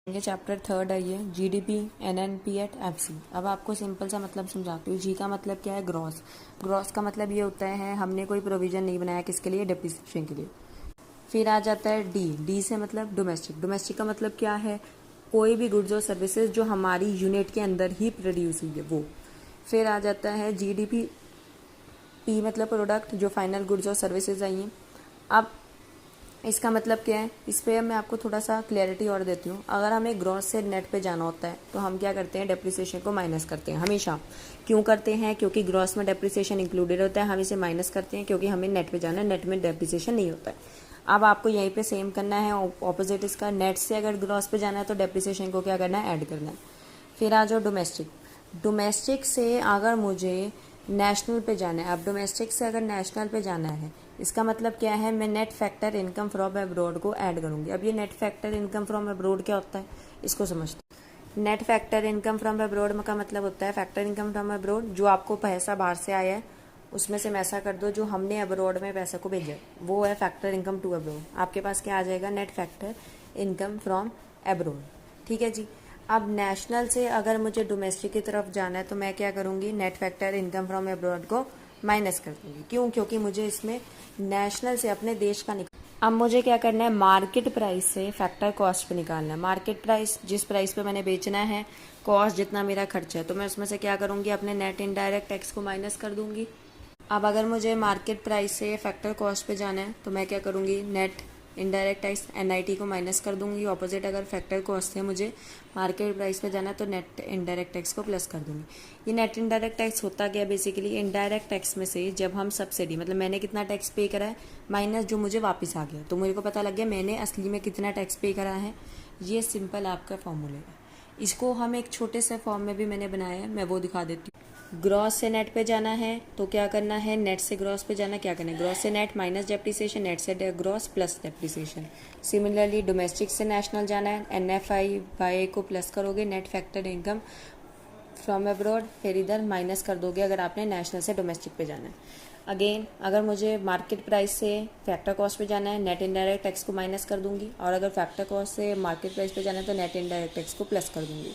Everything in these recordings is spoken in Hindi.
ये चैप्टर थर्ड है, ये जीडीपी एनएनपी एट एफसी। अब आपको सिंपल सा मतलब समझाती हूँ। जी का मतलब क्या है? ग्रॉस। ग्रॉस का मतलब ये होता है हमने कोई प्रोविजन नहीं बनाया किसके लिए? डेप्रिसिएशन के लिए। फिर आ जाता है डी। डी से मतलब डोमेस्टिक। डोमेस्टिक का मतलब क्या है? कोई भी गुड्स और सर्विसेज जो हमारी यूनिट के अंदर ही प्रोड्यूस हुई है वो। फिर आ जाता है जीडीपी। पी मतलब प्रोडक्ट, जो फाइनल गुड्स और सर्विसेज आई हैं। अब इसका मतलब क्या है? इस पर मैं आपको थोड़ा सा क्लैरिटी और देती हूँ। अगर हमें ग्रॉस से नेट पे जाना होता है तो हम क्या करते हैं? डेप्रिसिएशन को माइनस करते हैं हमेशा। क्यों करते हैं? क्योंकि ग्रॉस में डेप्रिसिएशन इंक्लूडेड होता है, हम इसे माइनस करते हैं क्योंकि हमें नेट पे जाना है, नेट में डेप्रिसिएशन नहीं होता है। अब आपको यहीं पे सेम करना है ऑपोजिट इसका। नेट से अगर ग्रॉस पे जाना है तो डेप्रिसिएशन को क्या करना है? ऐड करना है। फिर आ जाओ डोमेस्टिक। डोमेस्टिक से अगर मुझे नेशनल पे जाना है, अब डोमेस्टिक से अगर नेशनल पे जाना है, इसका मतलब क्या है? मैं net factor income from abroad को ऐड करूंगी। अब ये net factor income from abroad क्या होता है, इसको समझते हैं। Net factor income from abroad का मतलब होता है फैक्टर इनकम फ्रॉम अब्रॉड, जो आपको पैसा बाहर से आया है उसमें से मैसा कर दो जो हमने अब्रॉड में पैसा को भेजा, वो है फैक्टर इनकम टू अब्रॉड। आपके पास क्या आ जाएगा? Net factor income from abroad. ठीक है जी। अब नेशनल से अगर मुझे डोमेस्टिक की तरफ जाना है तो मैं क्या करूंगी? Net factor income from abroad को माइनस कर दूंगी। क्यों? क्योंकि मुझे इसमें नेशनल से अपने देश का अब मुझे क्या करना है? मार्केट प्राइस से फैक्टर कॉस्ट पे निकालना है। मार्केट प्राइस, जिस प्राइस पे मैंने बेचना है, कॉस्ट जितना मेरा खर्चा है, तो मैं उसमें से क्या करूंगी? अपने नेट इनडायरेक्ट टैक्स को माइनस कर दूंगी। अब अगर मुझे मार्केट प्राइस से फैक्टर कॉस्ट पे जाना है तो मैं क्या करूंगी? नेट इनडायरेक्ट टैक्स एनआईटी को माइनस कर दूंगी। ऑपोजिट अगर फैक्टर कॉस्ट से मुझे मार्केट प्राइस पे जाना है तो नेट इनडायरेक्ट टैक्स को प्लस कर दूंगी। ये नेट इनडायरेक्ट टैक्स होता क्या? बेसिकली इनडायरेक्ट टैक्स में से जब हम सब्सिडी, मतलब मैंने कितना टैक्स पे करा है माइनस जो मुझे वापस आ गया, तो मेरे को पता लग गया मैंने असली में कितना टैक्स पे करा है। ये सिंपल आपका फॉर्मूला है। इसको हम एक छोटे से फॉर्म में भी मैंने बनाया है, मैं वो दिखा देती हूँ। ग्रॉस से नेट पे जाना है तो क्या करना है? नेट से ग्रॉस पे जाना, क्या करना है? ग्रॉस से नेट माइनस डेप्रिसिएशन, नेट से gross plus depreciation. Similarly domestic से नेशनल जाना है, एनएफआई वाई को प्लस करोगे, net factor income from abroad, फिर इधर माइनस कर दोगे अगर आपने नेशनल से डोमेस्टिक पे जाना है। अगेन अगर मुझे मार्केट प्राइस से फैक्टर कॉस्ट पे जाना है, नेट इनडायरेक्ट टैक्स को माइनस कर दूंगी, और अगर फैक्टर कॉस्ट से मार्केट प्राइस पे जाना है तो नेट इनडायरेक्ट टैक्स को प्लस कर दूंगी।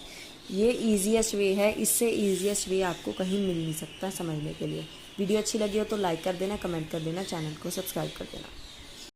ये ईजीएस्ट वे है, इससे ईजीएस्ट वे आपको कहीं मिल नहीं सकता समझने के लिए। वीडियो अच्छी लगी हो तो लाइक कर देना, कमेंट कर देना, चैनल को सब्सक्राइब कर देना।